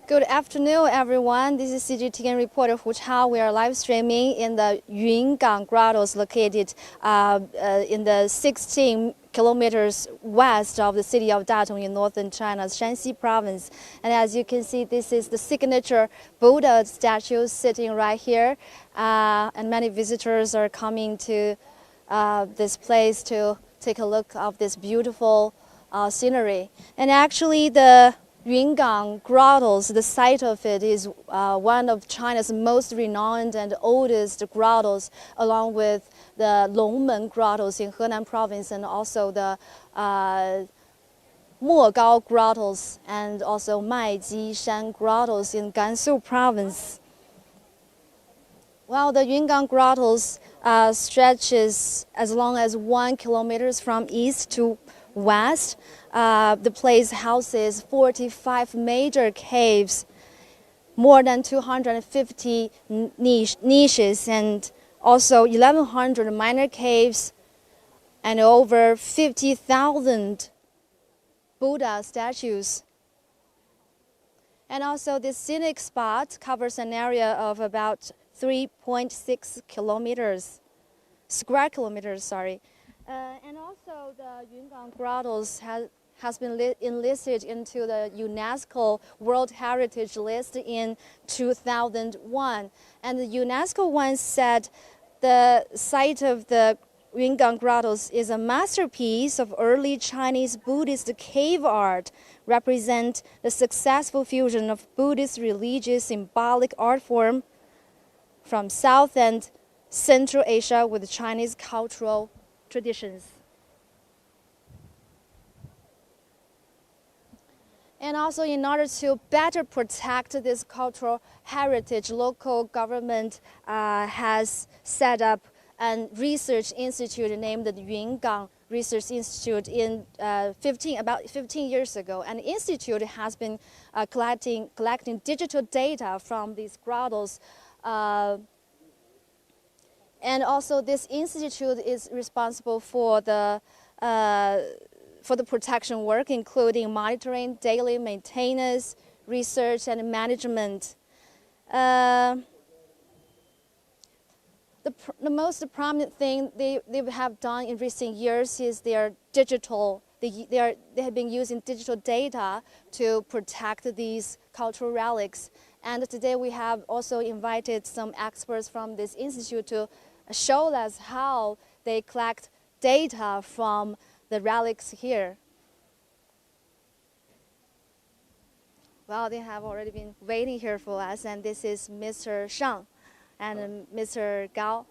Good afternoon, everyone. This is CGTN reporter Hu Chao. We are live streaming in the Yungang Grottoes located in the 16 kilometers west of the city of Datong in northern China's Shanxi province. And as you can see, this is the signature Buddha statue sitting right here. And many visitors are coming to this place to take a look of this beautiful scenery. And actually, the Yungang Grottoes, the site of it is one of China's most renowned and oldest grottos, along with the Longmen Grottoes in Henan province and also the Mogao Grottoes and also Maijishan Grottoes in Gansu province. Well, the Yungang Grottoes stretches as long as 1 kilometer from east to west. The place houses 45 major caves, more than 250 niches, and also 1,100 minor caves, and over 50,000 Buddha statues. And also this scenic spot covers an area of about 3.6 square kilometers. And also the Yungang Grottoes has been enlisted into the UNESCO World Heritage List in 2001. And the UNESCO once said the site of the Yungang Grottoes is a masterpiece of early Chinese Buddhist cave art, represent the successful fusion of Buddhist religious symbolic art form from South and Central Asia with Chinese cultural traditions. And also, in order to better protect this cultural heritage, local government has set up a research institute named the Yungang Research Institute in about 15 years ago. And the institute has been collecting digital data from these grottoes. And also, this institute is responsible for the protection work, including monitoring, daily maintenance, research, and management. The most prominent thing they have done in recent years is their digital. They have been using digital data to protect these cultural relics. And today we have also invited some experts from this institute to show us how they collect data from the relics here. Well, they have already been waiting here for us, and this is Mr. Shang and Mr. Gao.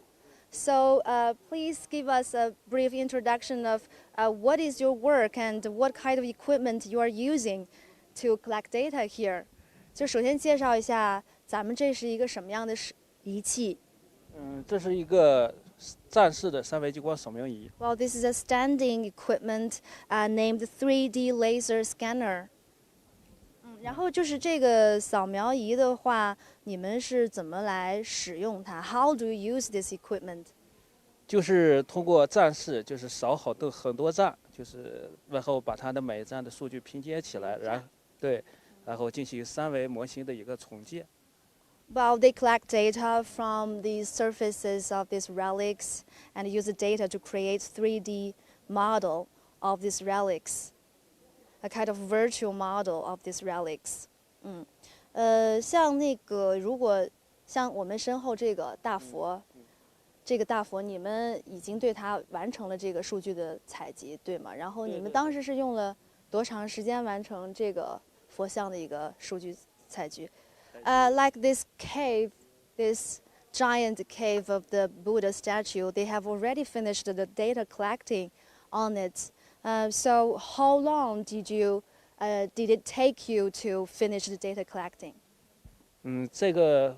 So please give us a brief introduction of what is your work and what kind of equipment you are using to collect data here. 就首先介绍一下，咱们这是一个什么样的仪器？这是一个站式的三维激光扫描仪。Well, this is a standing equipment named 3D laser scanner. 然后就是这个扫描仪的话，你们是怎么来使用它 ？How do you use this equipment? 就是通过站式，就是扫很多站，就是然后把它的每一站的数据拼接起来，然后进行三维模型的一个重建。Well, they collect data from the surfaces of these relics and use the data to create 3D model of these relics, a kind of virtual model of these relics. 像那个，如果像我们身后这个大佛，你们已经对它完成了这个数据的采集，对吗？然后你们当时是用了多长时间完成这个佛像的一个数据采集？ Like this cave, this giant cave of the Buddha statue, they have already finished the data collecting on it. So how long did it take you to finish the data collecting? 这个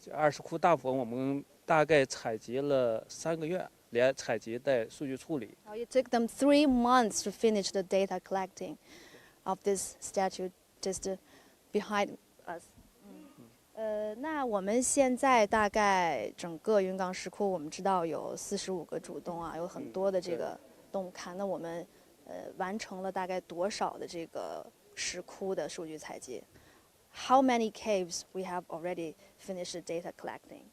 20窟大佛我们大概采集了3个月，连采集带数据处理。It took them 3 months to finish the data collecting of this statue just behind us. 那我们现在大概整个云冈石窟，我们知道有45个主洞啊，有很多的这个洞坎。那我们完成了大概多少的这个石窟的数据采集？ how many caves we have already finished data collecting?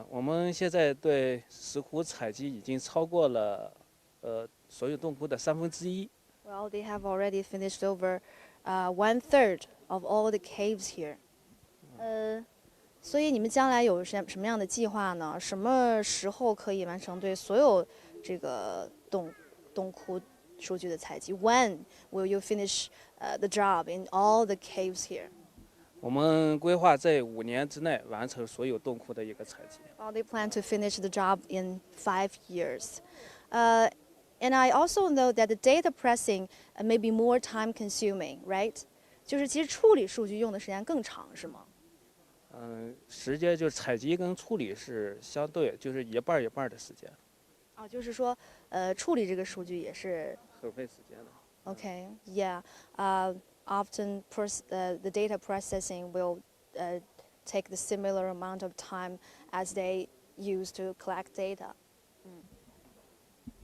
我们现在对石窟采集已经超过了所有洞窟的1/3。Well, they have already finished over 1/3 of all the caves here. 所以你们将来有什么样的计划呢？什么时候可以完成对所有这个洞窟数据的采集 ？When will you finish the job in all the caves here? 我们规划在5年之内完成所有洞窟的一个采集。Well, they plan to finish the job in 5 years. And I also know that the data pressing may be more time consuming, right? 就是其实处理数据用的时间更长，是吗？时间就是采集跟处理是相对，就是一半一半的时间。就是说，处理这个数据也是很费时间的。Okay, yeah. Often the data processing will take the similar amount of time as they use to collect data.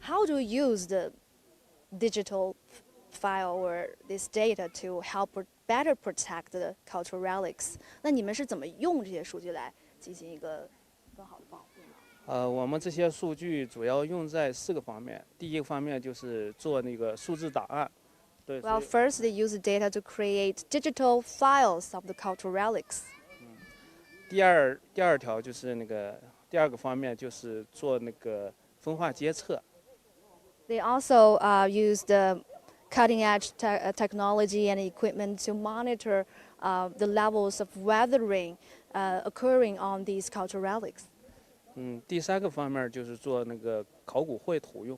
How do you use the digital file or this data to help better protect the cultural relics? 那你们是怎么用这些数据来进行一个更好的保护呢？我们这些数据主要用在4个方面。第一个方面就是做那个数字档案。Well, first they use the data to create digital files of the cultural relics. 第二条就是第二个方面就是做那个风化监测。They also use the cutting-edge technology and equipment to monitor the levels of weathering occurring on these cultural relics. 第3个方面就是做那个考古绘图用。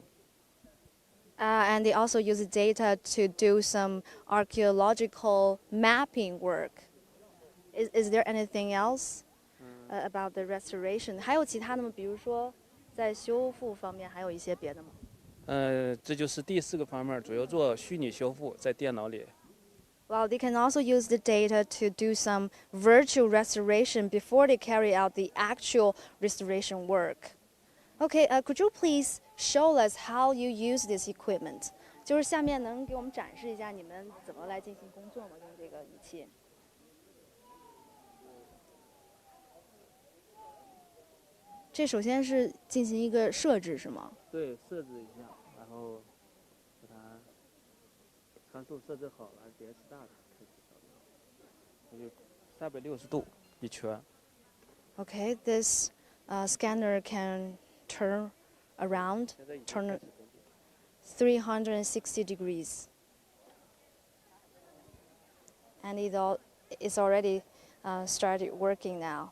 And they also use the data to do some archaeological mapping work. Is there anything else about the restoration? 还有其他的吗？比如说在修复方面还有一些别的吗？这就是第4个方面，主要做虚拟修复，在电脑里。Well, they can also use the data to do some virtual restoration before they carry out the actual restoration work. Okay, could you please show us how you use this equipment? 就是下面能给我们展示一下你们怎么来进行工作吗？用这个仪器。这首先是进行一个设置是吗？对，设置一下，然后把它参数设置好了，电池大的开始扫描，就360度一圈。Okay, this scanner can turn around, turn 360 degrees. And it's already started working now.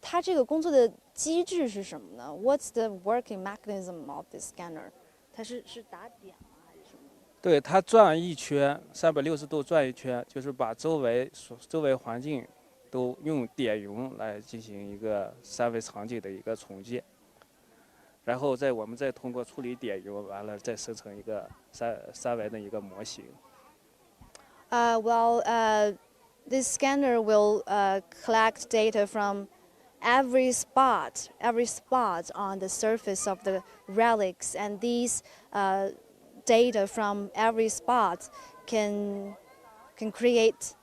它这个工作的机制是什么呢 ？What's the working mechanism of this scanner？ 它是打点吗，还是什么？对，它转一圈，360度转一圈，就是把周围环境都用点云来进行一个3维场景的一个重建，然后我们再通过处理点云，完了再生成一个三维的一个模型。This scanner will collect data from every spot on the surface of the relics, and these data from every spot can create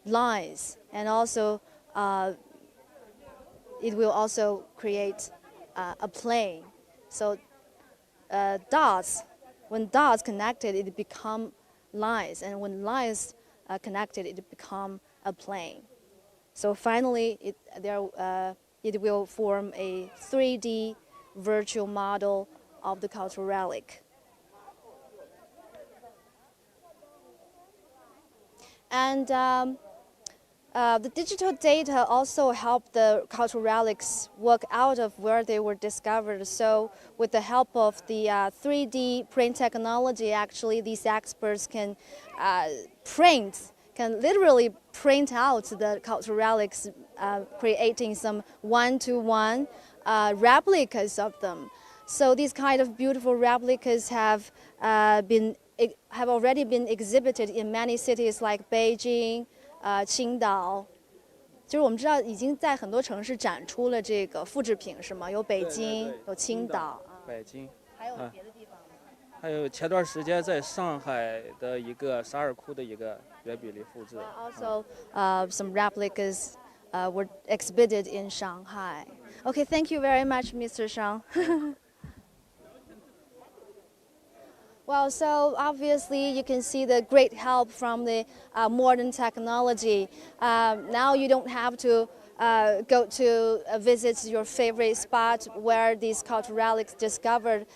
lines, and also it will also create a plane. So dots, when dots connected, it become lines, and when lines connected, it become a plane. So finally, it will form a 3D virtual model of the cultural relic. And the digital data also help the cultural relics work out of where they were discovered. So with the help of the 3D print technology, actually these experts can literally print out the cultural relics, creating some one-to-one replicas of them. So these kind of beautiful replicas have already been exhibited in many cities like Beijing, 青岛，就是我们知道已经在很多城市展出了这个复制品，是吗？有北京，有青岛，北京，还有别的地方吗？还有前段时间在上海的一个沙尔库的一个原比例复制。Also, some replicas were exhibited in Shanghai. Okay, thank you very much, Mr. Shang. Well, so obviously you can see the great help from the modern technology. Now you don't have to go to visit your favorite spot where these cultural relics discovered.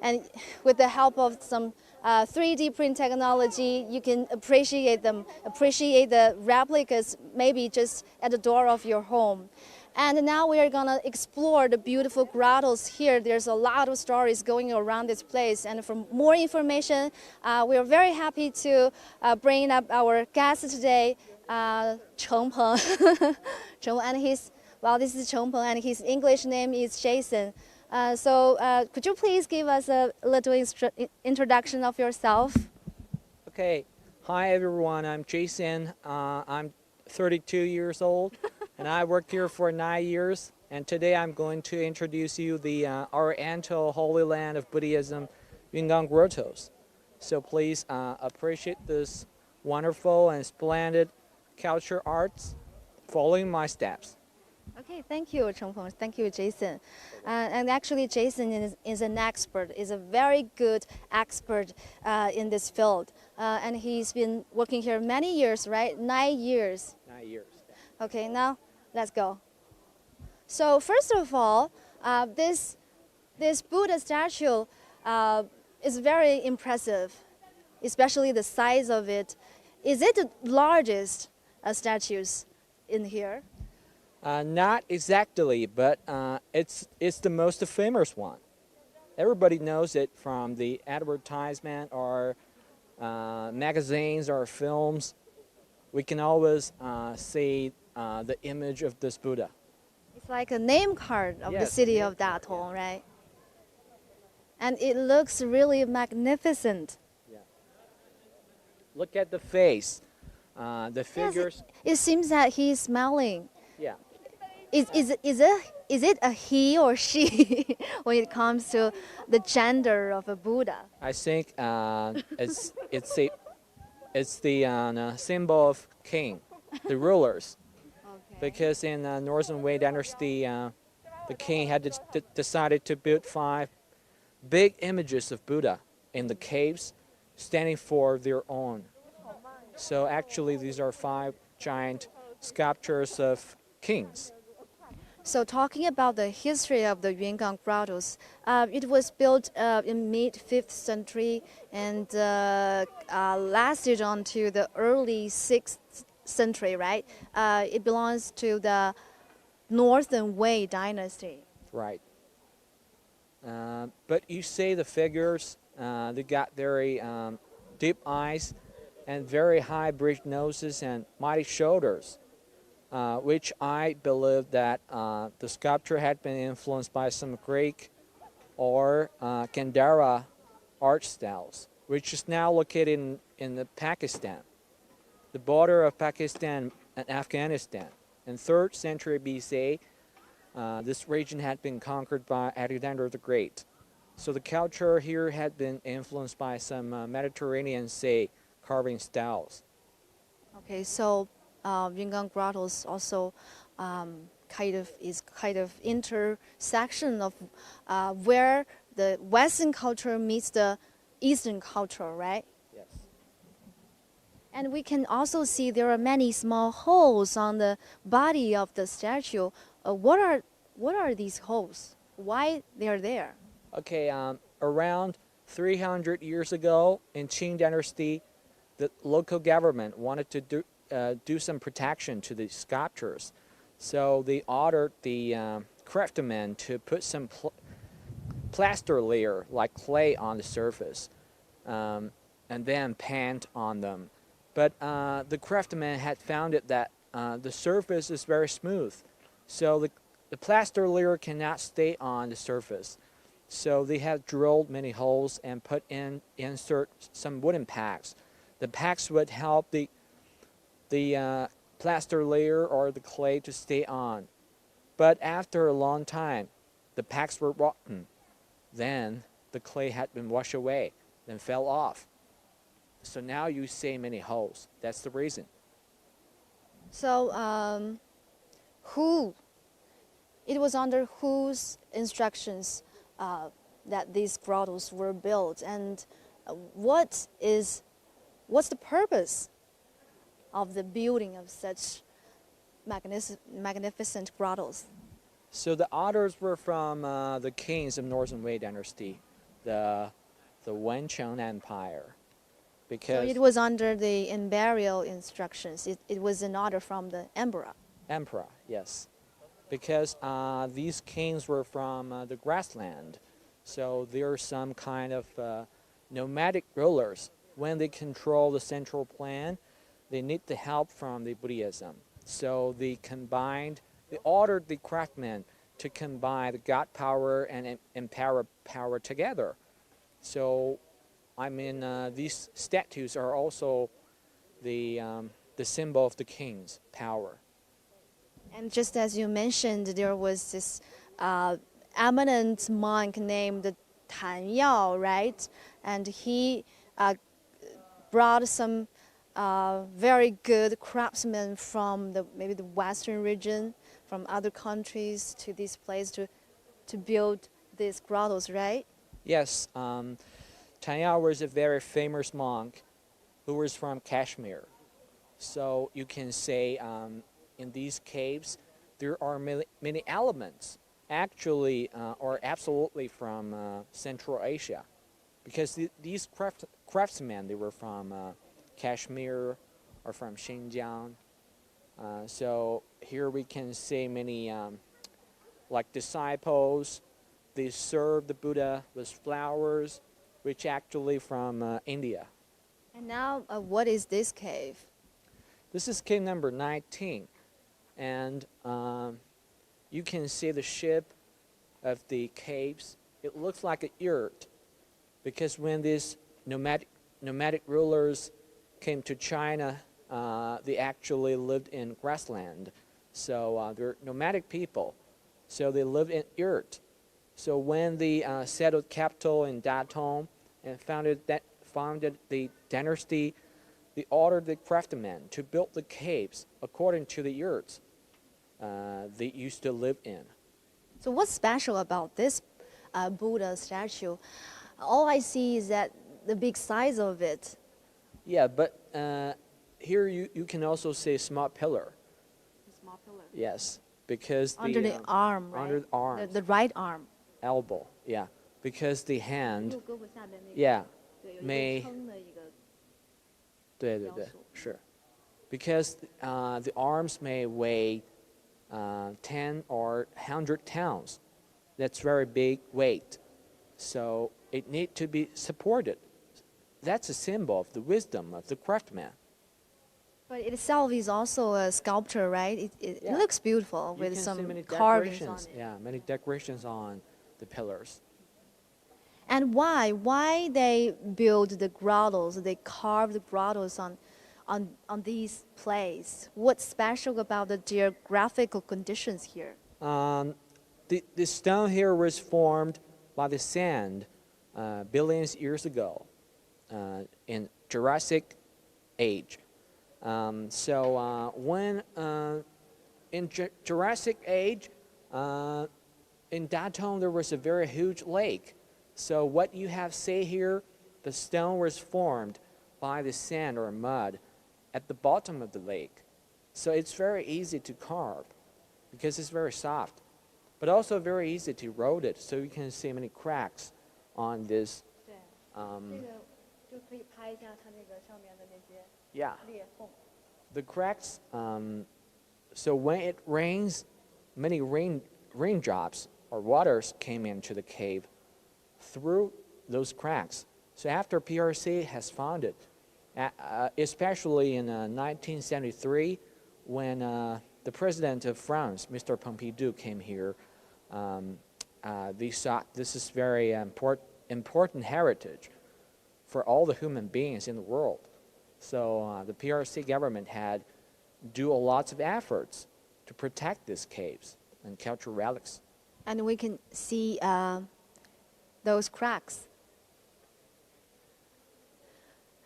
And with the help of some 3D print technology, you can appreciate them, appreciate the replicas maybe just at the door of your home. And now we are gonna explore the beautiful grottos here. There's a lot of stories going around this place. And for more information, we are very happy to bring up our guest today, Cheng Peng. And this is Cheng Peng, and his English name is Jason. So could you please give us a little introduction of yourself? Okay, hi everyone, I'm Jason. I'm 32 years old and I worked here for 9 years, and today I'm going to introduce you the Oriental Holy Land of Buddhism, Yungang Grottoes. So please appreciate this wonderful and splendid culture arts following my steps. Okay, thank you, Cheng Peng. Thank you, Jason. And actually, Jason is an expert, is a very good expert in this field. And he's been working here many years, right? 9 years. 9 years. Okay, now let's go. So first of all, this Buddha statue is very impressive, especially the size of it. Is it the largest statues in here? Not exactly, but it's the most famous one. Everybody knows it from the advertisement or magazines or films. We can always see the image of this Buddha. It's like a name card of the Yes, city name of card, Datong, right? And it looks really magnificent. Yeah. Look at the face. The figures. Yes, it seems that he's smiling. Yeah. Is it a he or she when it comes to the gender of a Buddha? I think it's the symbol of king, the rulers. Because in Northern Wei Dynasty, the king had decided to build 5 big images of Buddha in the caves, standing for their own. So actually, these are 5 giant sculptures of kings. So talking about the history of the Yungang Grottoes, it was built in mid-5th century and lasted on to the early 6th century, right? It belongs to the Northern Wei Dynasty. Right. But you see the figures, they got very deep eyes and very high bridge noses and mighty shoulders. Which I believe that the sculpture had been influenced by some Greek or Gandhara art styles, which is now located in Pakistan, the border of Pakistan and Afghanistan. In 3rd century BC, this region had been conquered by Alexander the Great. So the culture here had been influenced by some Mediterranean Sea carving styles. Okay, so Yungang Grottoes also kind of intersection of where the Western culture meets the Eastern culture, right? Yes. And we can also see there are many small holes on the body of the statue. What are these holes? Why they are there? Okay, around 300 years ago in Qing Dynasty, the local government wanted to do some protection to the sculptures. So they ordered the craftsmen to put some plaster layer like clay on the surface and then paint on them. But the craftsmen had found it that the surface is very smooth. So the plaster layer cannot stay on the surface. So they have drilled many holes and insert some wooden packs. The packs would help the plaster layer or the clay to stay on. But after a long time, the packs were rotten. Then the clay had been washed away, then fell off. So now you see many holes. That's the reason. So, it was under whose instructions that these grottos were built, and what's the purpose of the building of such magnificent grottos? So the orders were from the kings of Northern Wei dynasty, the Wencheng Empire. So Because it was under the imperial instructions. It was an order from the emperor. Emperor, yes. Because these kings were from the grassland. So there are some kind of nomadic rulers. When they control the central plan, they need the help from the Buddhism. So they ordered the craftsmen to combine the God power and emperor power together. So, I mean, these statues are also the symbol of the king's power. And just as you mentioned, there was this eminent monk named Tan Yao, right? And he brought some very good craftsmen from maybe the Western region, from other countries to this place to build these grottos, right? Yes, Tan Yao was a very famous monk who was from Kashmir. So you can say in these caves there are many elements actually or absolutely from Central Asia, because these craftsmen, they were from Kashmir or from Xinjiang. So here we can see many like disciples. They served the Buddha with flowers, which actually from India. And now, what is this cave? This is cave number 19, and you can see the shape of the caves. It looks like a yurt, because when these nomadic rulers came to China, they actually lived in grassland. So they're nomadic people, so they lived in yurt. So when they settled capital in Datong and founded the dynasty, they ordered the craftsmen to build the caves according to the yurts they used to live in. So what's special about this Buddha statue? All I see is that the big size of it. Yeah, but here you can also see a small pillar. A small pillar. Yes, because Under the arm, right? Under the arm. The right arm. Elbow, yeah, because the hand, yeah, may. 对对对，是 because the arms may weigh 10 or 100 pounds. That's very big weight, so it needs to be supported. That's a symbol of the wisdom of the craftsman. But itself is also a sculpture, right? It Yeah. looks beautiful You with can some see many carvings on decorations. it. Yeah, many decorations on the pillars. And why? Why they build the grottos? They carve the grottos on these places. What's special about the geographical conditions here? The stone here was formed by the sand billions years ago in Jurassic age. So when in Jurassic age, in Datong there was a very huge lake. So what you have say here, the stone was formed by the sand or mud at the bottom of the lake. So it's very easy to carve because it's very soft, but also very easy to roll it. So you can see many cracks on this. Yeah. The cracks, so when it rains, many raindrops or waters came into the cave through those cracks. So after PRC has found it, especially in 1973, when the president of France, Mr. Pompidou, came here, they saw this is very important heritage for all the human beings in the world. So the PRC government had do lots of efforts to protect these caves and cultural relics. And we can see those cracks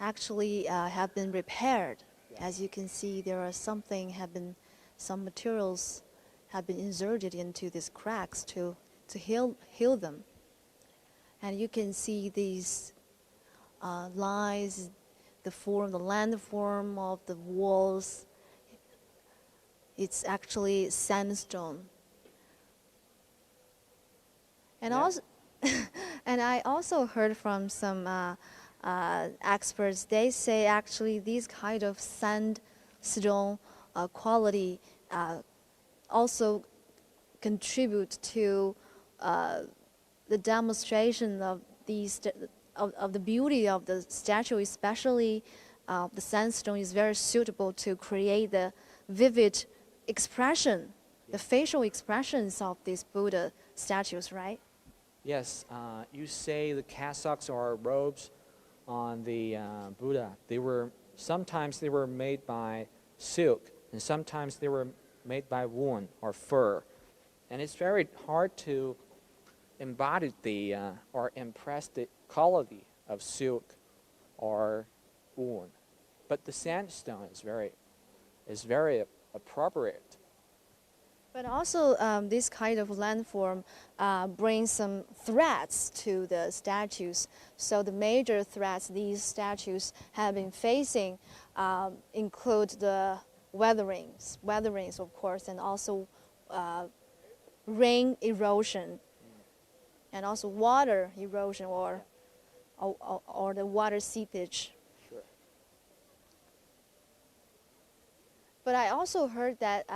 actually have been repaired. As you can see, there are some materials have been inserted into these cracks to heal them. And you can see these lines, the landform of the walls. It's actually sandstone. And also, and I also heard from some experts. They say actually these kind of sandstone quality also contribute to the demonstration of these of the beauty of the statue, especially the sandstone is very suitable to create the vivid expression, the facial expressions of these Buddha statues, right? Yes, you say the cassocks or robes on the Buddha. Sometimes they were made by silk, and sometimes they were made by wool or fur, and it's very hard to embody or impress the quality of silk or wool. But the sandstone is very appropriate. But also, this kind of landform brings some threats to the statues. So the major threats these statues have been facing include the weatherings, of course, and also rain erosion, and also water erosion or the water seepage. Sure. But I also heard that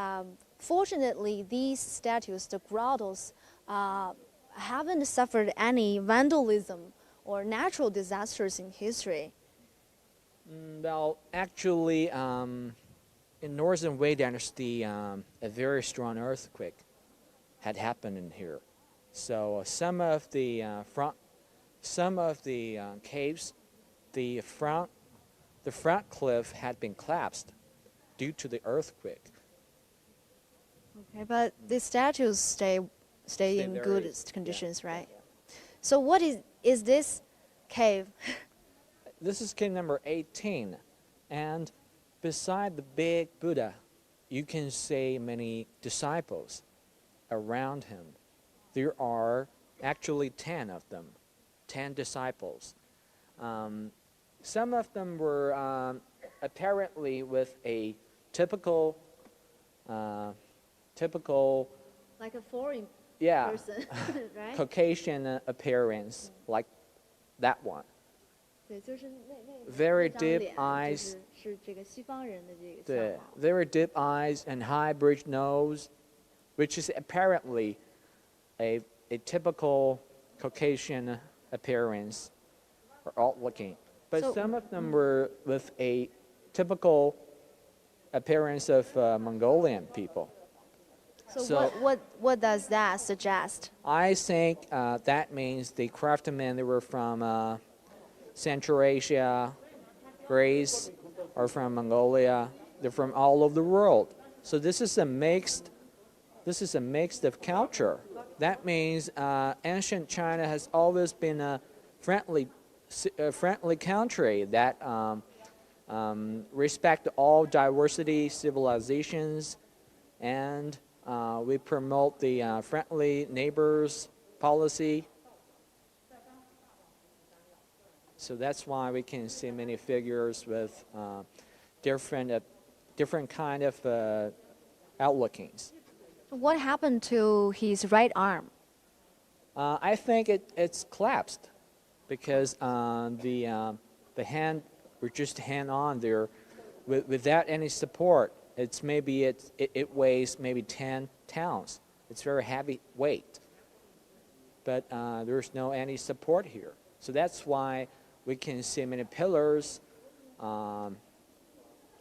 fortunately, these statues, the grottos, haven't suffered any vandalism or natural disasters in history. Well, actually, in Northern Wei Dynasty, a very strong earthquake had happened in here. So some of the caves, the front cliff had been collapsed due to the earthquake. Okay, but the statues stay in good conditions, yeah, right? Yeah. So what is this cave? This is cave number 18, and beside the big Buddha, you can see many disciples around him. There are actually 10 of them, 10 disciples. Some of them were apparently with a typical Like a foreign yeah, person, right? Caucasian appearance, like that one. 对，就是那 Very 张 deep 脸 eyes. 是这个西方人的这个相对 貌。 very deep eyes and high bridge nose, which is apparently a typical Caucasian appearance or odd looking. But So- some of them were with a typical appearance of Mongolian people. So what does that suggest? I think that means the craftsmen, they were from Central Asia, Greece, or from Mongolia. They're from all over the world. So this is a mixed of culture. That means ancient China has always been a friendly country that respect all diversity, civilizations, and we promote the friendly neighbors policy. So that's why we can see many figures with different kind of outlookings. What happened to his right arm? I think it's collapsed because the hand were just hand on there without any support. It weighs maybe 10 pounds. It's very heavy weight, but there's no any support here. So that's why we can see many pillars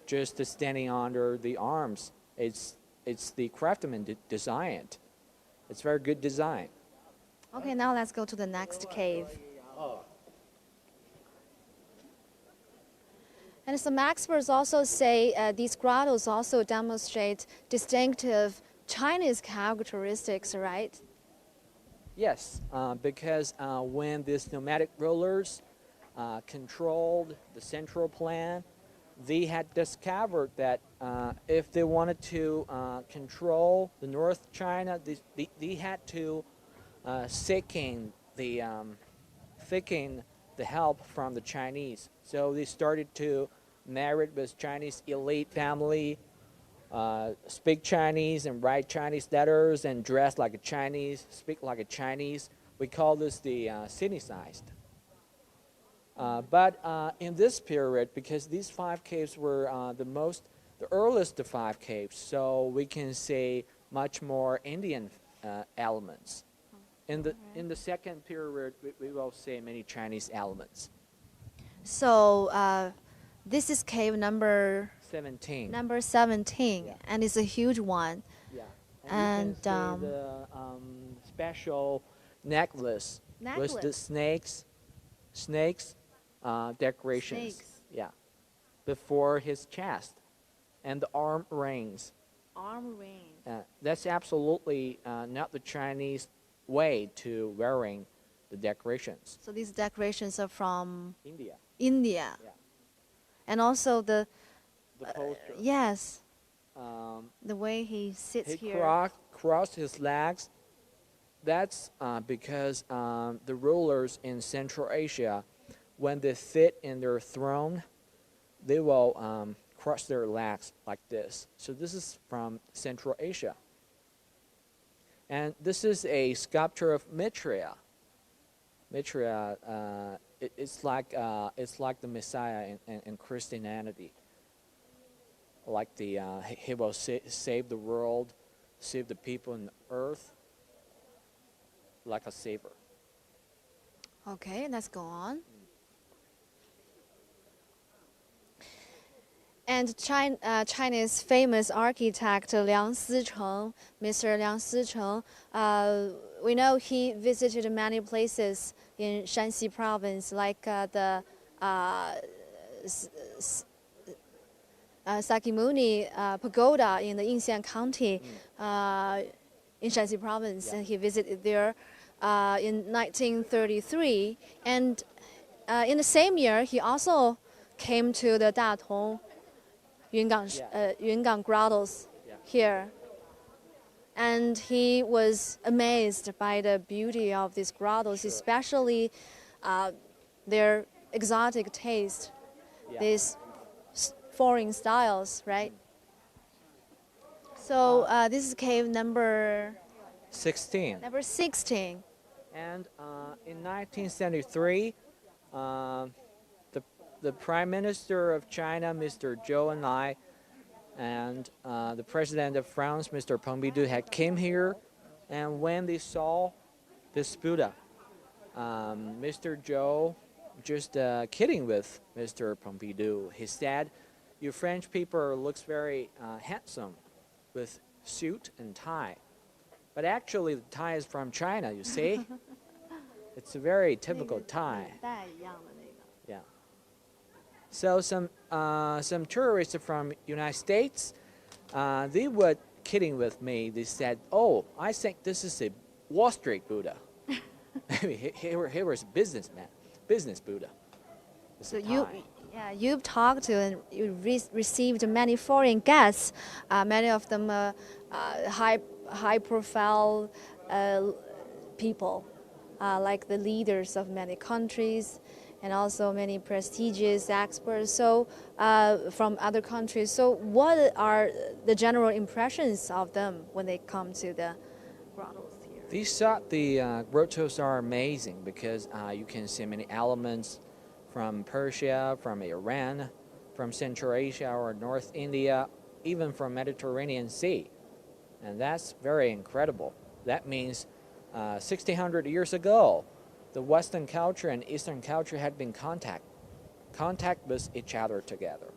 just standing under the arms. It's the craftsman designed. It's very good design. Okay, now let's go to the next cave. And some experts also say these grottos also demonstrate distinctive Chinese characteristics, right? Yes, because when these nomadic rulers controlled the central plan. They had discovered that if they wanted to control the North China, they had to seeking the help from the Chinese. So they started to marry with Chinese elite family, speak Chinese and write Chinese letters and dress like a Chinese, speak like a Chinese. We call this the Sinicized. But in this period, because these 5 caves were the earliest of 5 caves, so we can see much more Indian elements. In the second period, we will see many Chinese elements. So this is cave number 17. Number 17, Yeah. and it's a huge one. Yeah. And, you can see the special necklace with the snakes decorations. Snakes. Yeah. Before his chest, and the arm rings. Arm ring. That's absolutely not the Chinese way to wearing the decorations. So these decorations are from India. India. Yeah. And also the poster. yes, the way he sits He here. crossed his legs. That's because the rulers in Central Asia, when they sit in their throne, they will cross their legs like this. So this is from Central Asia. And this is a sculpture of Maitreya. Maitreya, it's like the Messiah in Christianity. Like he will save the world, save the people in the earth, like a savior. Okay, let's go on. And China's famous architect Liang Sicheng, Mr. Liang Sicheng, we know he visited many places in Shanxi province, like the Sakimuni Pagoda in the Yinxian County in Shanxi province, Yeah. and he visited there in 1933. And in the same year, he also came to the Datong Yungang Grottoes here. And he was amazed by the beauty of these grottos, especially their exotic taste, these foreign styles, right? So this is cave number 16. Number 16. And in 1973, the Prime Minister of China, Mr. Zhou Enlai, and the President of France, Mr. Pompidou, had came here. And when they saw this Buddha, Mr. Zhou, just kidding with Mr. Pompidou, he said, "You French people looks very handsome with suit and tie. But actually, the tie is from China, you see. It's a very typical tie." Yeah. So some tourists from United States, they were kidding with me. They said, "Oh, I think this is a Wall Street Buddha." he was a businessman, business Buddha. It's So a tie. you've talked to and you received many foreign guests, many of them high profile people, like the leaders of many countries, and also many prestigious experts. So from other countries. So what are the general impressions of them when they come to the grottos here? The grottoes are amazing because you can see many elements from Persia, from Iran, from Central Asia or North India, even from Mediterranean Sea. And that's very incredible. That means 1600 years ago, the Western culture and Eastern culture had been contact with each other together.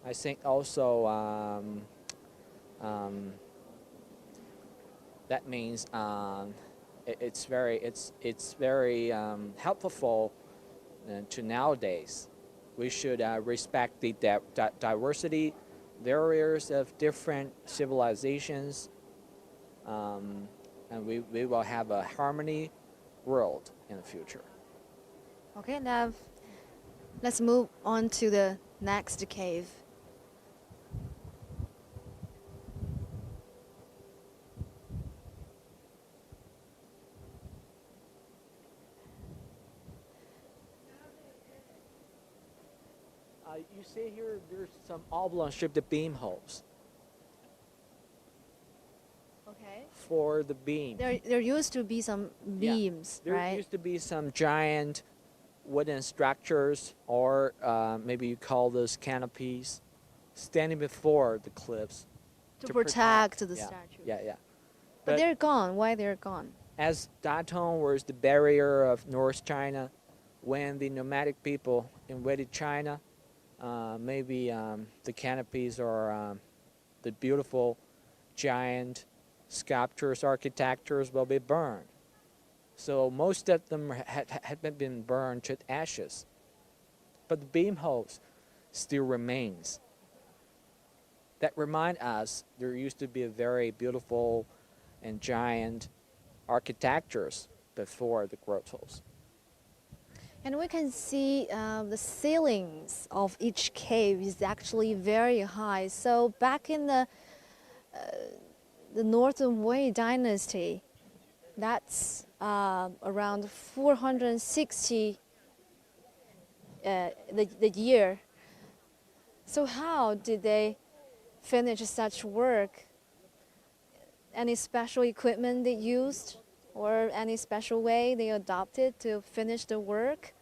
I think also that means it's very helpful to nowadays. We should respect the diversity, barriers of different civilizations, and we will have a harmony world in the future. Okay, now let's move on to the next cave. You see here, there's some oblong shaped beam holes Okay. for the beam. There used to be some beams, There right? used to be some giant wooden structures, or maybe you call those canopies, standing before the cliffs to protect the yeah, statue. Yeah. But they're gone. Why they're gone? As Datong was the barrier of North China, when the nomadic people invaded China, maybe the canopies or the beautiful giant sculptures, architectures will be burned. So most of them had been burned to ashes. But the beam holes still remains. That remind us there used to be a very beautiful and giant architectures before the grottoes. And we can see the ceilings of each cave is actually very high. So back in the Northern Wei dynasty, that's around 460 the year. So how did they finish such work? Any special equipment they used, or any special way they adopted to finish the work?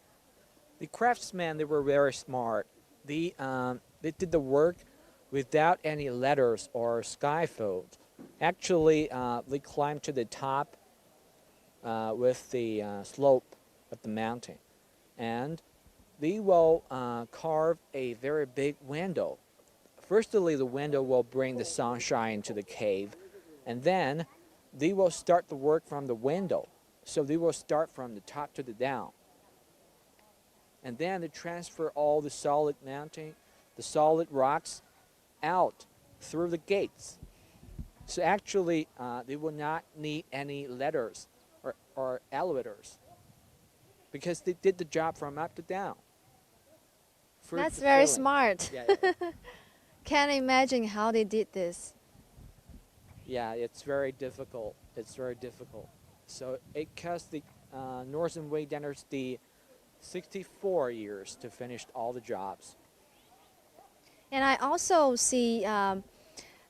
The craftsmen, they were very smart. They did the work without any ladders or scaffold. Actually, they climbed to the top with the slope of the mountain, and they will carve a very big window. Firstly, the window will bring the sunshine to the cave, and then they will start the work from the window. So they will start from the top to the down. And then they transfer all the solid mountain, the solid rocks out through the gates. So actually, they will not need any ladders or elevators because they did the job from up to down. That's very smart. Yeah. Can't imagine how they did this. Yeah, it's very difficult. It's very difficult. So it cost the Northern Wei dynasty 64 years to finish all the jobs. And I also see the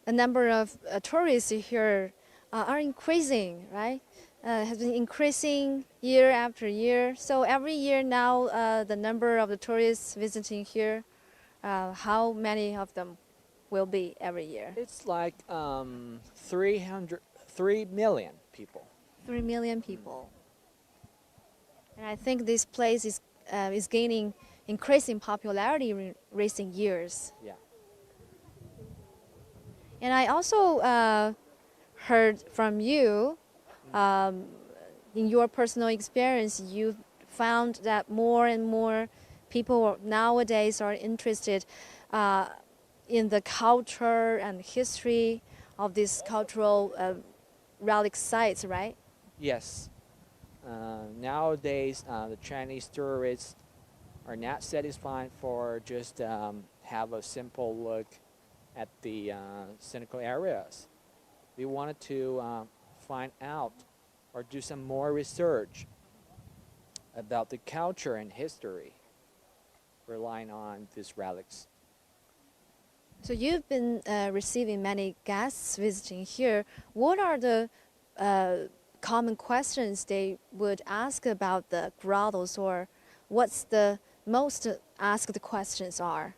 number of tourists here are increasing, right? Has been increasing year after year. So every year now, the number of the tourists visiting here, how many of them will be every year? It's like 3 million people. 3 million people. And I think this place is gaining increasing popularity in recent years. Yeah. And I also heard from you, in your personal experience, you found that more and more people nowadays are interested in the culture and history of these cultural relic sites, right? Yes. Nowadays, the Chinese tourists are not satisfied for just have a simple look at the scenical areas. They wanted to find out or do some more research about the culture and history, relying on these relics. So you've been receiving many guests visiting here. What are the common questions they would ask about the grottos, or what's the most asked questions are?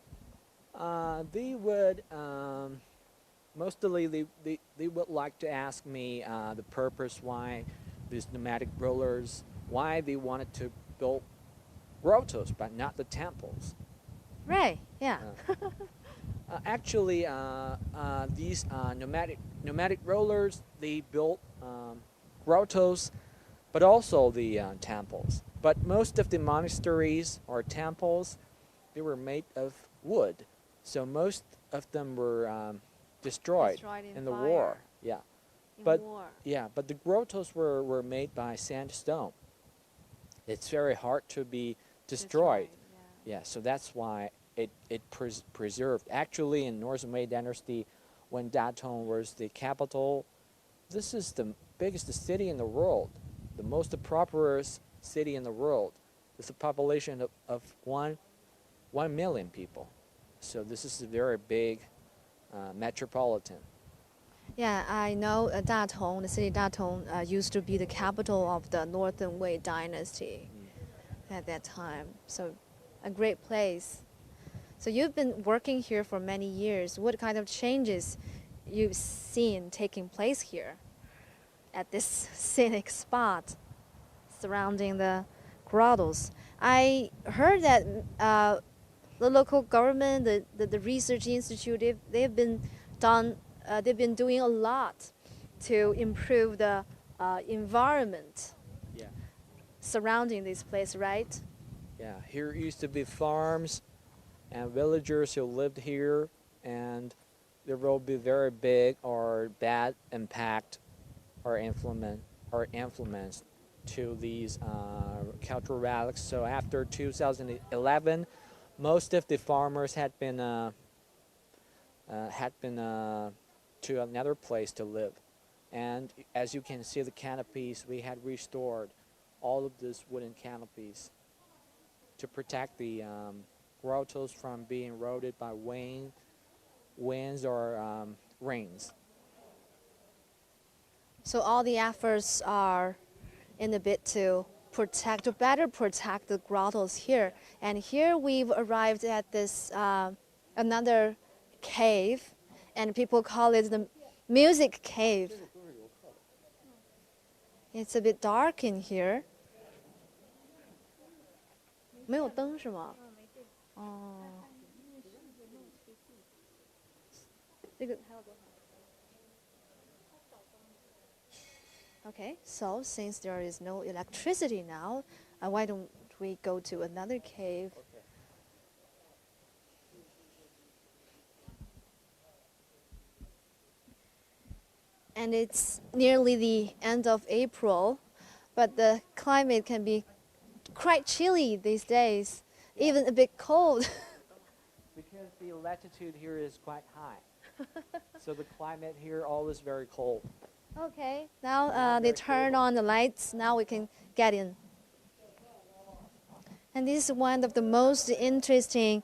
They would mostly they would like to ask me the purpose why these nomadic rulers, why they wanted to build grottos but not the temples. Right. Yeah. Actually, these nomadic rulers, they built grottos, but also the temples. But most of the monasteries or temples, they were made of wood, so most of them were destroyed in the fire. war. Yeah, In but war. but the grottos were made by sandstone. It's very hard to be destroyed. Yeah, so that's why it preserved. Actually, in Northern Wei Dynasty, when Datong was the capital, this is the biggest city in the world, the most prosperous city in the world. It's a population of 1 million people. So this is a very big metropolitan. Yeah, I know Datong, the city Datong, used to be the capital of the Northern Wei Dynasty at that time. So, a great place. So you've been working here for many years. What kind of changes you've seen taking place here at this scenic spot surrounding the grottos? I heard that the local government, the research institute, they've been doing a lot to improve the environment surrounding this place, right? Yeah, here used to be farms and villagers who lived here, and there will be very big or bad impact or influence to these cultural relics. So after 2011, most of the farmers had been to another place to live, and as you can see, the canopies, we had restored all of these wooden canopies to protect the grottoes from being eroded by winds or rains. So all the efforts are in a bit to better protect the grottos here. And here we've arrived at this another cave, and people call it the music cave. It's a bit dark in here. 没有灯是吗？哦，这个还有多少？ Okay, so since there is no electricity now, why don't we go to another cave? Okay. And it's nearly the end of April, but the climate can be quite chilly these days, even a bit cold. Because the latitude here is quite high, so the climate here always very cold. Okay, now they turn on the lights. Now we can get in. And this is one of the most interesting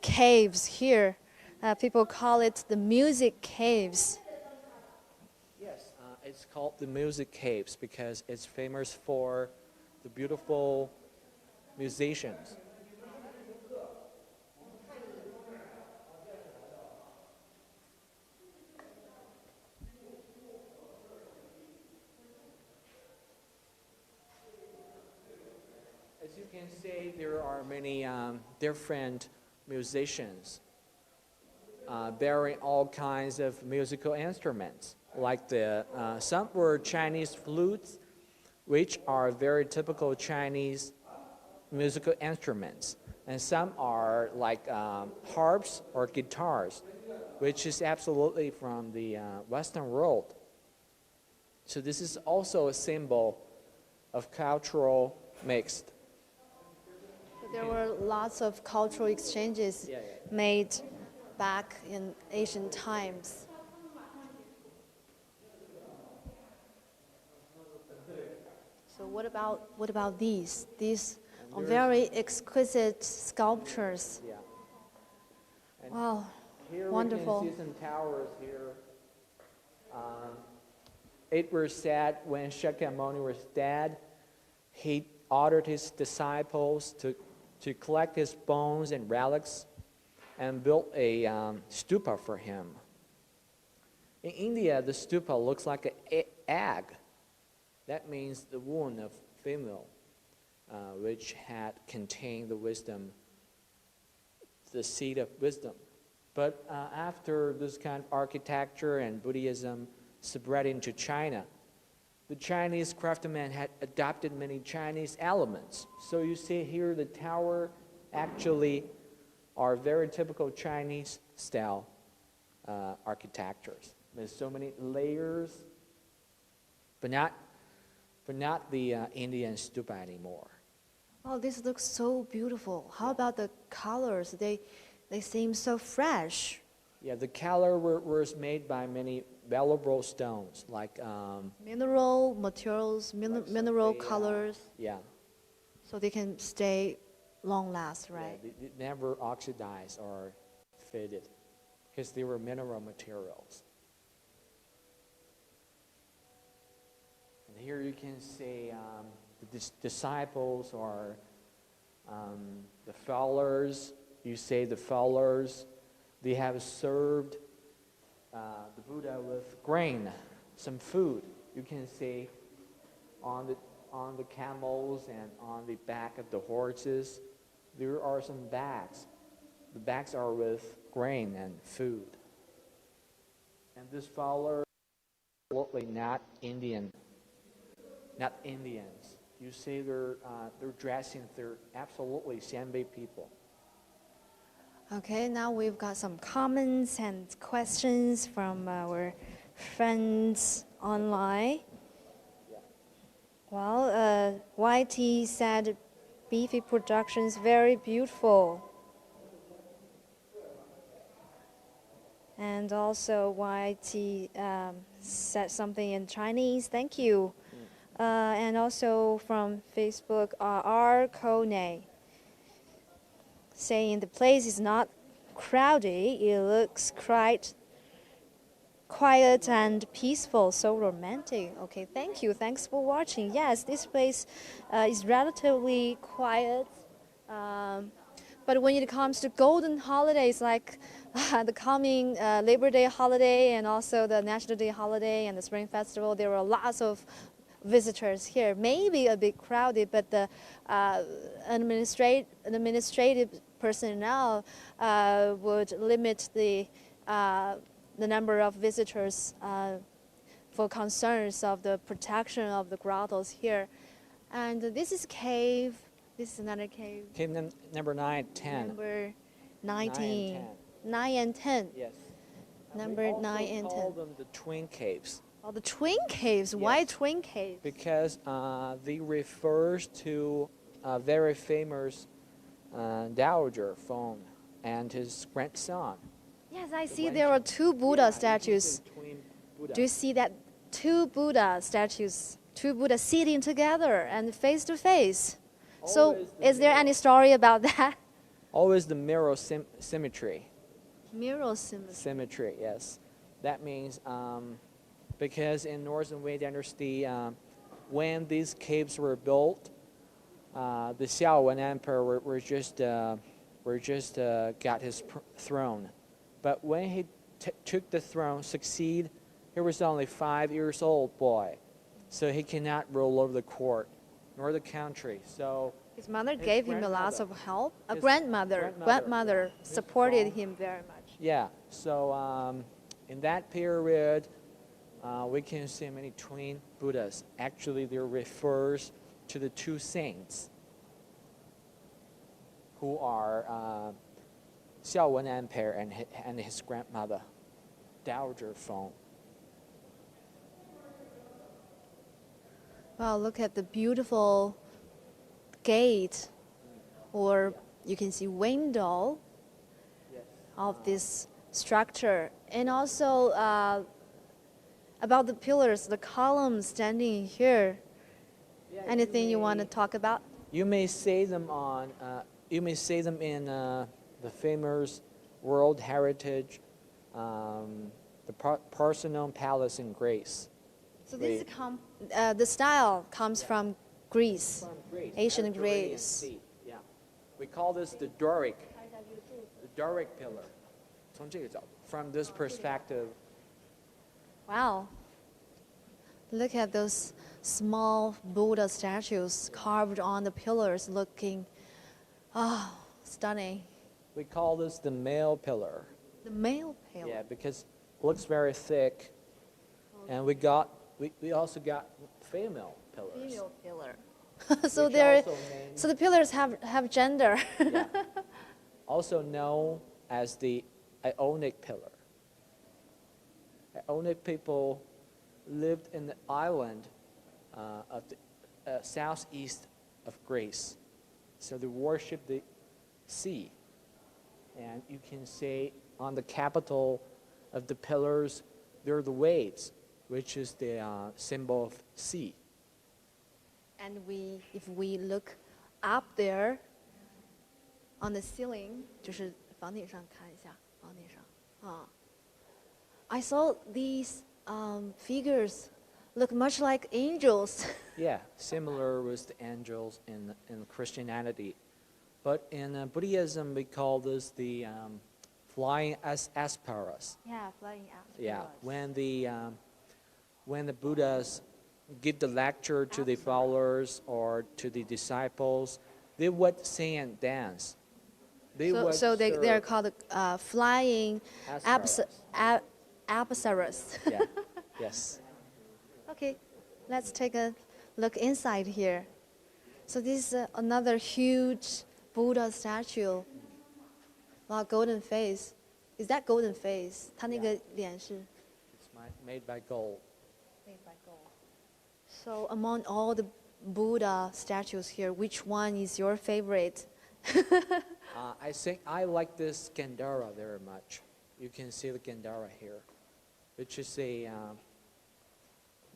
caves here. People call it the music caves. Yes, it's called the music caves because it's famous for the beautiful musicians. As you can see, there are many different musicians bearing all kinds of musical instruments. Like some were Chinese flutes, which are very typical Chinese musical instruments, and some are like harps or guitars, which is absolutely from the Western world. So this is also a symbol of cultural mixed. There were lots of cultural exchanges made back in ancient times. So what about these? These are very exquisite sculptures. Yeah. And Wow, here wonderful. we can see some towers here. It was said when Shakyamuni was dead, he ordered his disciples to collect his bones and relics and built a stupa for him. In India, the stupa looks like an egg. That means the womb of female, which had contained the wisdom, the seed of wisdom. But after this kind of architecture and Buddhism spread into China, the Chinese craftsmen had adopted many Chinese elements. So you see here the tower actually are very typical Chinese style architectures. There's so many layers, but not the Indian stupa anymore. Oh, this looks so beautiful. How about the colors? They seem so fresh. Yeah, the color was made by many valuable stones, like Mineral materials, like mineral sulfate, colors, yeah, so they can stay long last, yeah, right? they never oxidized or faded, because they were mineral materials. And here you can see the disciples or the followers. You say the followers, they have served the Buddha with grain, some food. You can see on the camels and on the back of the horses, there are some bags. The bags are with grain and food. And this follower is absolutely not Indian, not Indians. You see they're dressing, they're absolutely Xianbei people. Okay, now we've got some comments and questions from our friends online. Yeah. Well, YT said beefy production is very beautiful. And also YT said something in Chinese. Thank you. And also from Facebook, R. Kone saying the place is not crowded. It looks quite quiet and peaceful, so romantic. Okay, thank you. Thanks for watching. Yes, this place is relatively quiet. But when it comes to golden holidays like the coming Labor Day holiday and also the National Day holiday and the Spring Festival, there are lots of visitors here. Maybe a bit crowded, but the administrative personnel would limit the number of visitors for concerns of the protection of the grottos here. And this is cave. This is another cave. Cave number 9, 10. Number 19. 9 and 10. 9 and 10. Yes. Number 9 and 10. We call them the twin caves. Oh, the twin caves. Why Yes. twin caves? Because they refers to a very famous dowager Feng and his grandson. Yes, I see there are two Buddha statues. Twin Buddha. Do you see that? Two Buddha statues, two Buddha sitting together and face to face. So, Always the is there mirror. any story about that? Always the mirror symmetry. Mirror symmetry. Symmetry, yes. That means because in Northern Wei Dynasty, when these caves were built, the Xiaowen Emperor were just got his throne. But when he took the throne, he was only 5 years old boy, so he cannot rule over the court nor the country. So His mother his gave him a lot of grandmother. help. A His grandmother grandmother, his supported mom. him very much. yeah, so in that period, we can see many twin Buddhas. Actually, they refers to the two saints who are Xiaowen Emperor and his grandmother, Dowager Feng. Wow, look at the beautiful gate, or you can see window of this structure. And also about the pillars, the columns standing here. Anything you want to talk about? You may see them on. You may see them in the famous World Heritage, the Parthenon Palace in Greece. So this is the style comes from Greece, From Greece, ancient Mediterranean Greece. Sea, yeah, we call this the Doric pillar. 从这个角度, from this perspective. Wow. Look at those small Buddha statues carved on the pillars looking, stunning. We call this the male pillar. The male pillar. Yeah, because it looks very thick, and we also got female pillars. Female pillar. so which there, also named- so the pillars have gender. yeah, also known as the Ionic pillar. Ionic people lived in the island of the southeast of Greece, So they worship the sea. And you can say on the capital of the pillars, there are the waves, which is the symbol of sea. And if we look up there on the ceiling, 就是房顶上看一下，房顶上啊。I saw these figures look much like angels. Yeah, similar with the angels in Christianity. But in Buddhism, we call this the flying aspirus. Yeah, flying out. Yeah, when the Buddhas give the lecture to the followers or to the disciples, they would sing and dance. So they're called flying aspirus. apsaras. Yeah. Yes. Okay, let's take a look inside here. So this is another huge Buddha statue. Wow, golden face. Is that golden face? 它那个脸是 It's made by gold. made by gold. So among all the Buddha statues here, which one is your favorite? I think I like this Gandhara very much. You can see the Gandhara here, which is a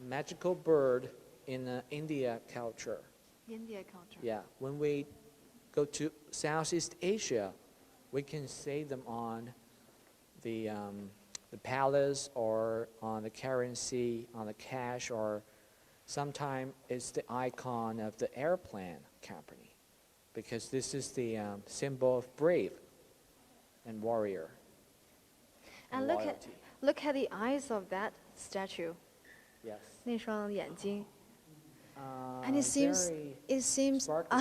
magical bird in India culture. India culture. Yeah, when we go to Southeast Asia, we can see them on the palace or on the currency, on the cash, or sometimes it's the icon of the airplane company, because this is the symbol of brave and warrior. And look at the eyes of that statue. Yes. 那双眼睛. Uh, And it seems very sparkly.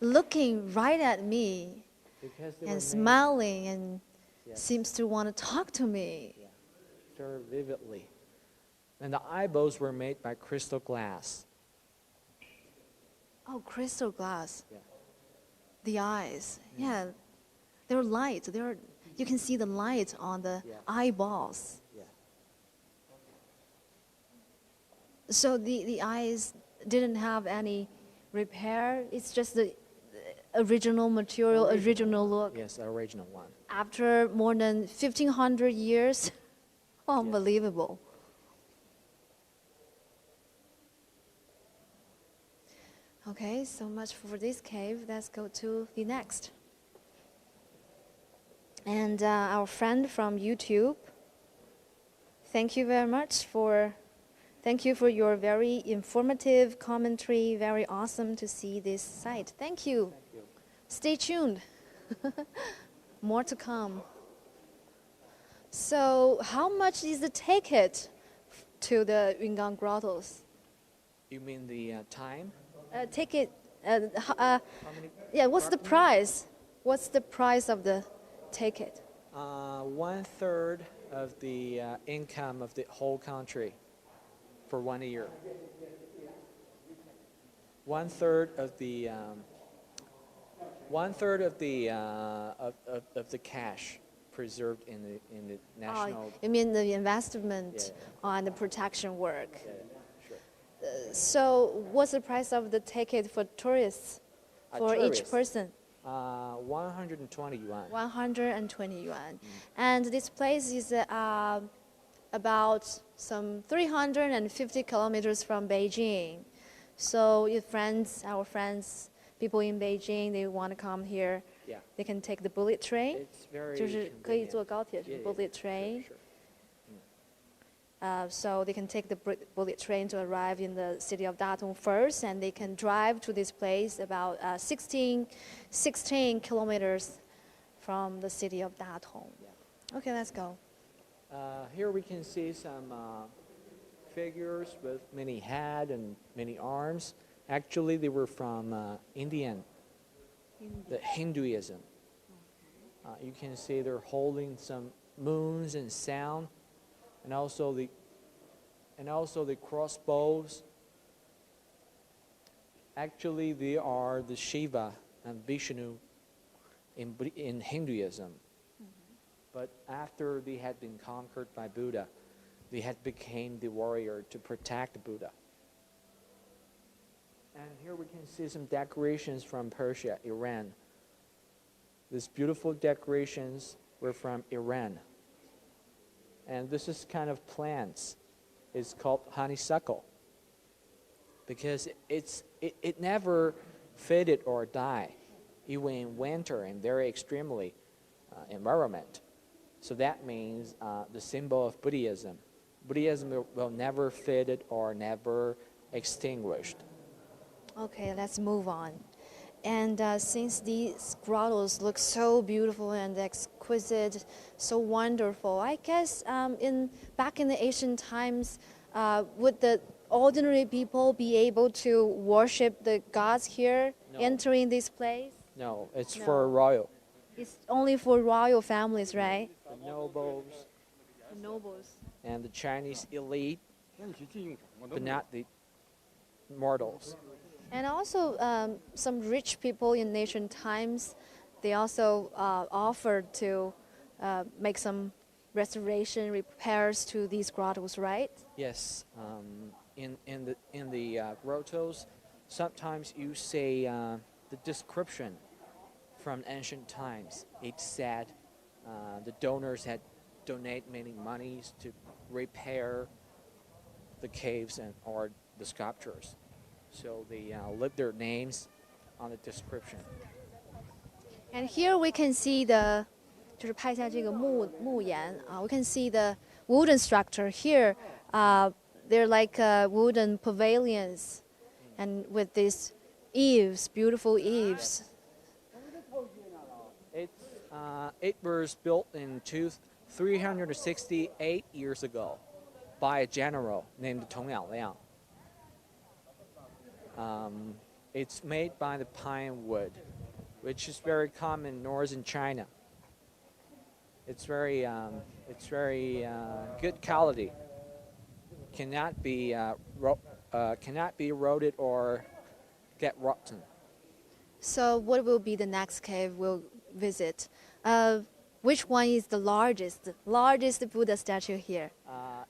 looking right at me Because they were and made, smiling and yes, seems to want to talk to me. yeah, very vividly. And the eyeballs were made by crystal glass. Oh, crystal glass. Yeah. The eyes. Yeah. They're light. You can see the light on the Yeah. eyeballs. Yeah. So the eyes didn't have any repair. It's just the original material, original look. Yes, the original one. After more than 1,500 years. Unbelievable. Okay, so much for this cave. Let's go to the next. And our friend from YouTube, thank you very much thank you for your very informative commentary. Very awesome to see this site. Thank you. Thank you. Stay tuned. More to come. So, how much is the ticket to the Yungang Grottoes? You mean the time? Ticket. How many? Yeah. What's the price? What's the price of the ticket? 1/3 of the income of the whole country for 1 year. 1/3 of the 1/3 of the cash preserved in the national. You mean the investment Yeah. on the protection work? Sure. So, what's the price of the ticket for tourists? For each Tourists, person? 120 yuan. 120 yuan. And this place is about some 350 kilometers from Beijing. So if our friends, people in Beijing, they want to come here, Yeah. they can take the bullet train. It's very 就是可以坐高铁， convenient. Yeah, yeah, bullet sure, train. sure. So they can take the bullet train to arrive in the city of Datong first, and they can drive to this place about 16 kilometers from the city of Datong. Yeah. Okay, let's go. Here we can see some figures with many head and many arms. Actually, they were from Indian, the Hinduism. You can see they're holding some moons and sound, and also the crossbows. Actually, they are the Shiva and Vishnu in Hinduism. But after they had been conquered by Buddha, they had became the warrior to protect Buddha. And here we can see some decorations from Persia, Iran. These beautiful decorations were from Iran. And this is kind of plants. It's called honeysuckle because it never faded or died, even in winter and very extremely environment. So that means the symbol of Buddhism. Buddhism will never fade or never extinguished. Okay, let's move on. And since these grottos look so beautiful and exquisite, so wonderful, I guess back in the ancient times, would the ordinary people be able to worship the gods here, No. entering this place? No, it's No. for royal. It's only for royal families, right? The nobles The nobles. and the Chinese elite, but not the mortals. And also, some rich people in ancient times, they also offered to make some restoration, repairs to these grottos, right? Yes, in the grottos, sometimes you say the description from ancient times. It said the donors had donated many monies to repair the caves or the sculptures. So they left their names on the description. And here we can see the, 就是拍下这个木岩啊 we can see the wooden structure here. They're like wooden pavilions, and with these eaves, beautiful eaves. It was built in 368 years ago by a general named Tong Liang. It's made by the pine wood, which is very common in northern China. It's very good quality. Cannot be eroded or get rotten. So what will be the next cave we'll visit? Which one is the largest Buddha statue here?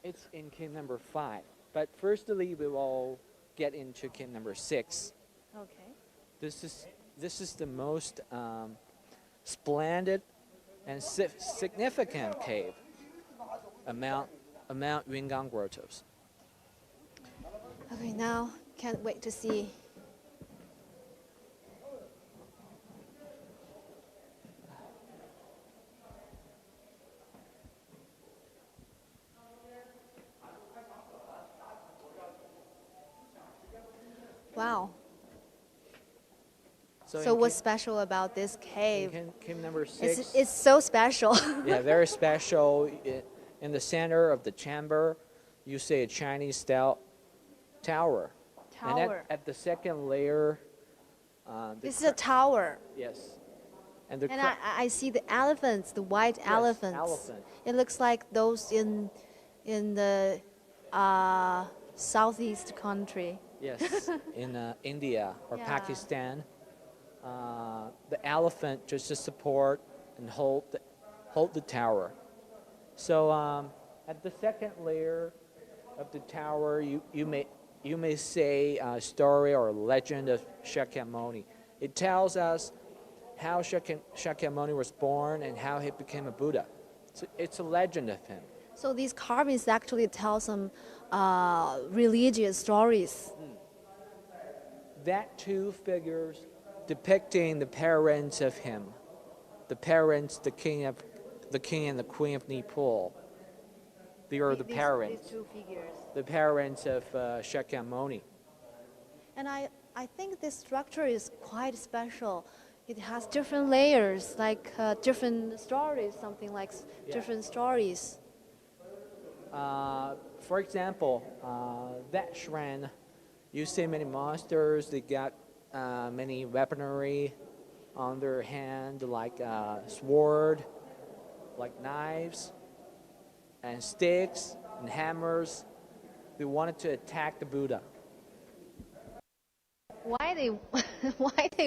It's in cave number 5. But firstly, we will get into cave number 6. Okay. This is the most splendid and significant cave among Yungang Grottoes. Okay, now can't wait to see. Wow. So what's special about this cave? Cave number 6. It's so special. Yeah, very special. In the center of the chamber, you see a Chinese-style tower. And at the second layer, This is a tower. yes, and I see the elephants, the white elephants. elephant. It looks like those in the southeast country. Yes, in India or Yeah. Pakistan, the elephant just to support and hold the tower. So at the second layer of the tower, you may say a story or legend of Shakyamuni. It tells us how Shakyamuni was born and how he became a Buddha. So it's a legend of him. So these carvings actually tell some religious stories. That two figures depicting the parents of him, the parents, the king and the queen of Nepal. They are the parents. These two figures. The parents of Shakyamuni. And I think this structure is quite special. It has different layers, like different stories, something like different stories. For example, that shrine, you see many monsters. They got many weaponry on their hand, like sword, like knives, and sticks and hammers. They wanted to attack the Buddha. Why they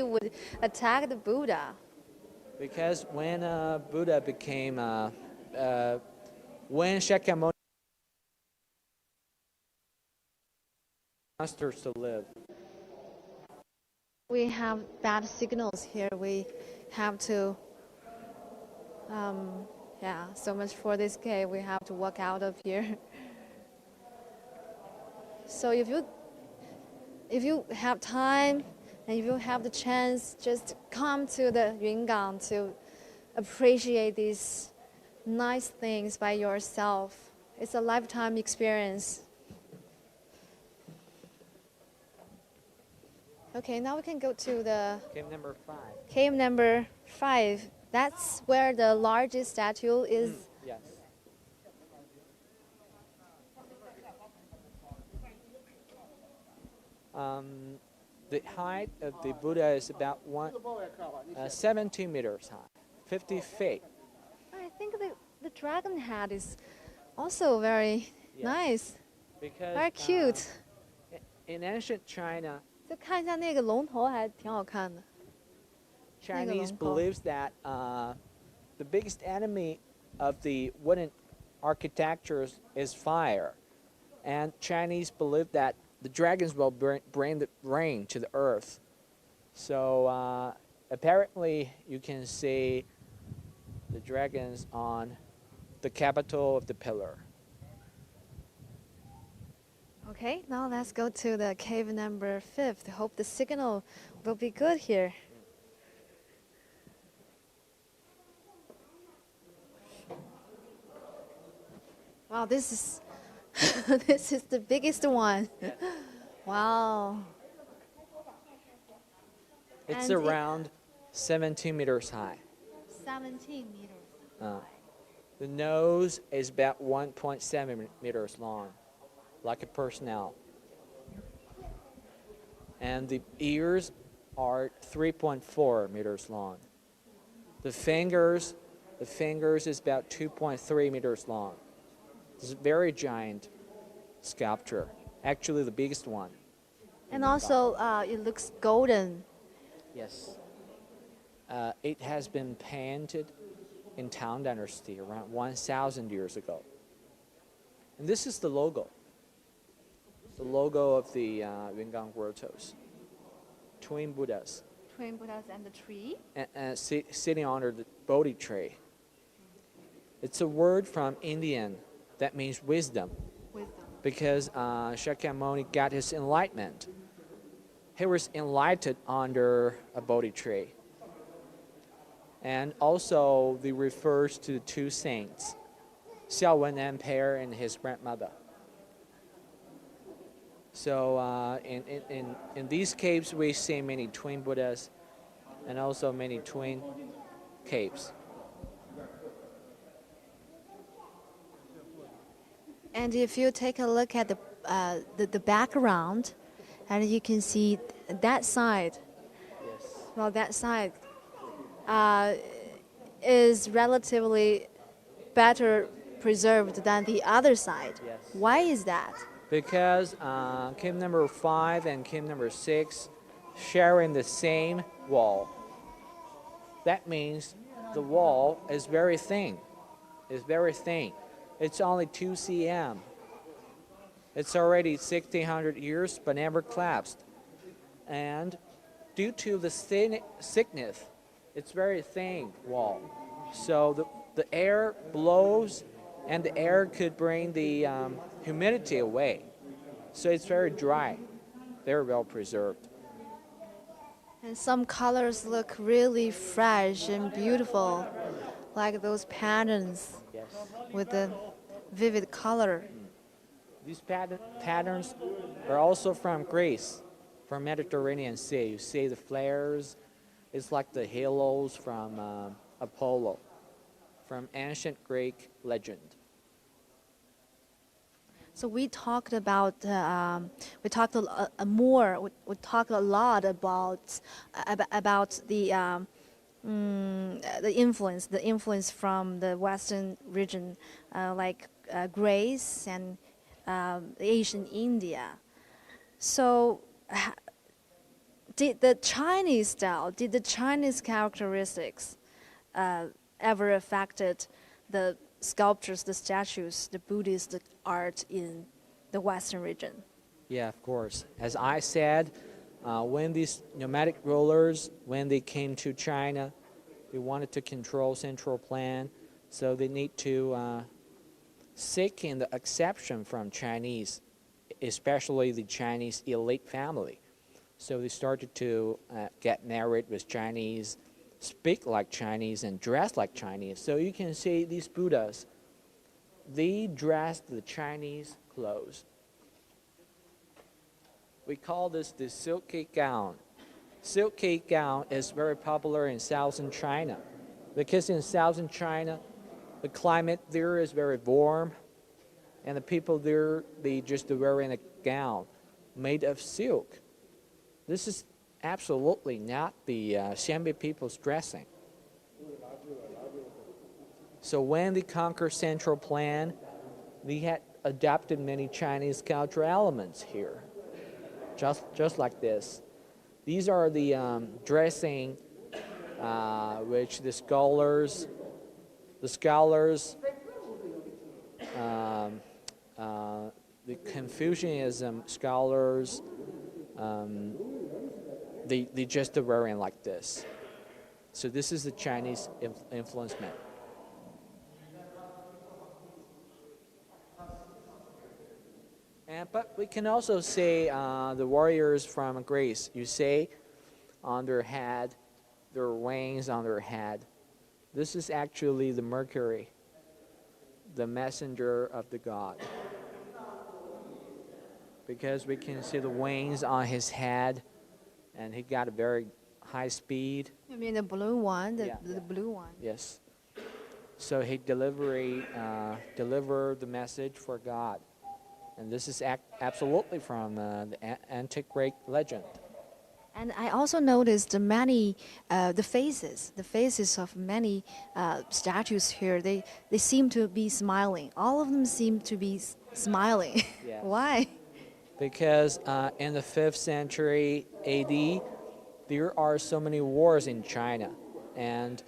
would attack the Buddha? Because when Buddha became, when Shakyamuni monsters to live. We have bad signals here. We have to, yeah, so much for this cave. We have to walk out of here. So if you have time and if you have the chance, just come to the Yungang to appreciate these nice things by yourself. It's a lifetime experience. Okay, now we can go to the Cave number 5. cave number 5. That's where the largest statue is. Yes. The height of the Buddha is about 17 meters high, 50 feet. I think the dragon head is also very nice, Because very cute. in ancient China, 就看一下那个龙头还挺好看的。 Chinese believes that the biggest enemy of the wooden architectures is fire. And Chinese believe that the dragons will bring the rain to the earth. So apparently you can see the dragons on the capital of the pillar. Okay, now let's go to the cave number 5. Hope the signal will be good here. Wow, this is this is the biggest one. Wow. It's And around 17 meters high. 17 meters. The nose is about 1.7 meters long, like a personnel. And the ears are 3.4 meters long. The fingers is about 2.3 meters long. It's a very giant sculpture, actually the biggest one. And also, it looks golden. Yes. It has been painted in Tang Dynasty around 1,000 years ago. And this is the logo of the Yungang Grottoes. Twin Buddhas. Twin Buddhas and the tree. And sitting under the Bodhi tree. It's a word from Indian that means wisdom. Because Shakyamuni got his enlightenment. He was enlightened under a Bodhi tree. And also, it refers to two saints, Xiaowen Emperor and his grandmother. So in these caves, we see many twin Buddhas and also many twin caves. And if you take a look at the background, and you can see that side. Yes. Well, that side is relatively better preserved than the other side. Yes. Why is that? Because cave number 5 and cave number 6 sharing the same wall. That means the wall is very thin. It's very thin. It's only 2 cm. It's already 1,600 years but never collapsed. And due to the thickness, it's very thin wall. So the air blows and the air could bring the humidity away. So it's very dry, very well preserved. And some colors look really fresh and beautiful, like those patterns Yes. with the vivid color. These patterns are also from Greece, from Mediterranean Sea. You see the flares, it's like the halos from Apollo, from ancient Greek legend. So we talked about we talked a lot about the influence from the Western region, like Greece and Asian India. So did the Chinese style, did the Chinese characteristics ever affected the sculptures, the statues, the Buddhist art in the Western region? Yeah, of course. As I said, When these nomadic rulers, when they came to China, they wanted to control central plan, so they need to seek in the exception from Chinese, especially the Chinese elite family. So they started to get married with Chinese, speak like Chinese, and dress like Chinese. So you can see these Buddhas, they dressed the Chinese clothes. We call this the silky gown. Silky gown is very popular in southern China because in southern China, the climate there is very warm, and the people there, they just wearing a gown made of silk. This is absolutely not the Shanxi people's dressing. So when they conquered Central Plan, they had adopted many Chinese cultural elements here, just like this. These are the dressing which the scholars, the Confucianism scholars, they just are wearing like this. So this is the Chinese influencement. But we can also see the warriors from Greece. You see on their head, their wings on their head. This is actually the Mercury, the messenger of the god. Because we can see the wings on his head, and he got a very high speed. You mean the blue one, the Yeah. blue one? Yes. So he delivered the message for God. And this is absolutely from the antique Greek legend. And I also noticed many, the faces of many statues here, they seem to be smiling. All of them seem to be smiling. Yes. Why? Because in the 5th century AD, there are so many wars in China. And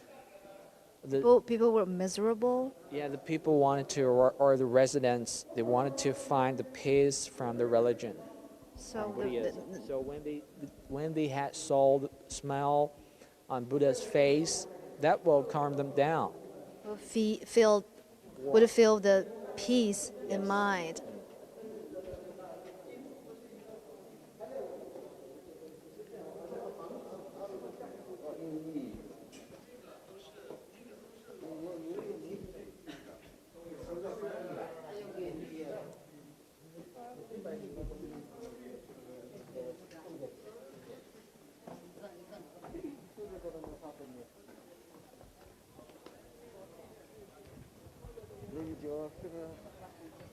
People were miserable. yeah, the people wanted to, or the residents, they wanted to find the peace from the religion. So So when they had smile on Buddha's face, that will calm them down. would feel the peace in mind.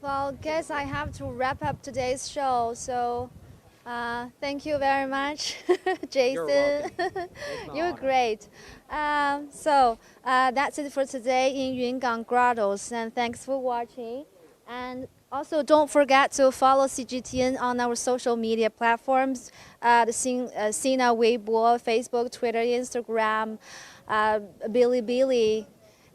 Well, guess I have to wrap up today's show. So, thank you very much, Jason. You're welcome. You're great. That's it for today in Yungang Grottoes, and thanks for watching. And also, don't forget to follow CGTN on our social media platforms: the Sina Weibo, Facebook, Twitter, Instagram, Bilibili.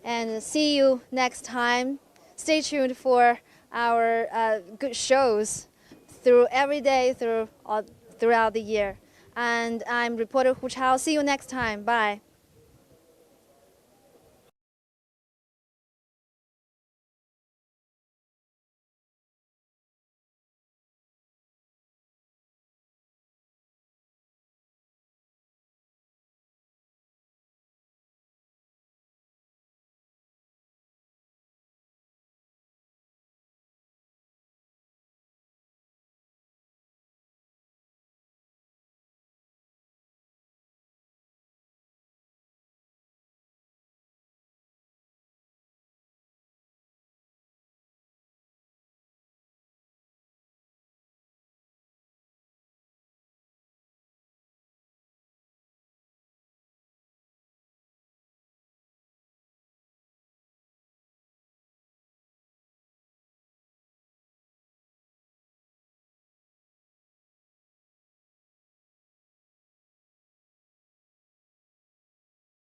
And see you next time. Stay tuned for our good shows every day throughout the year. And I'm reporter Hu Chao. See you next time. Bye.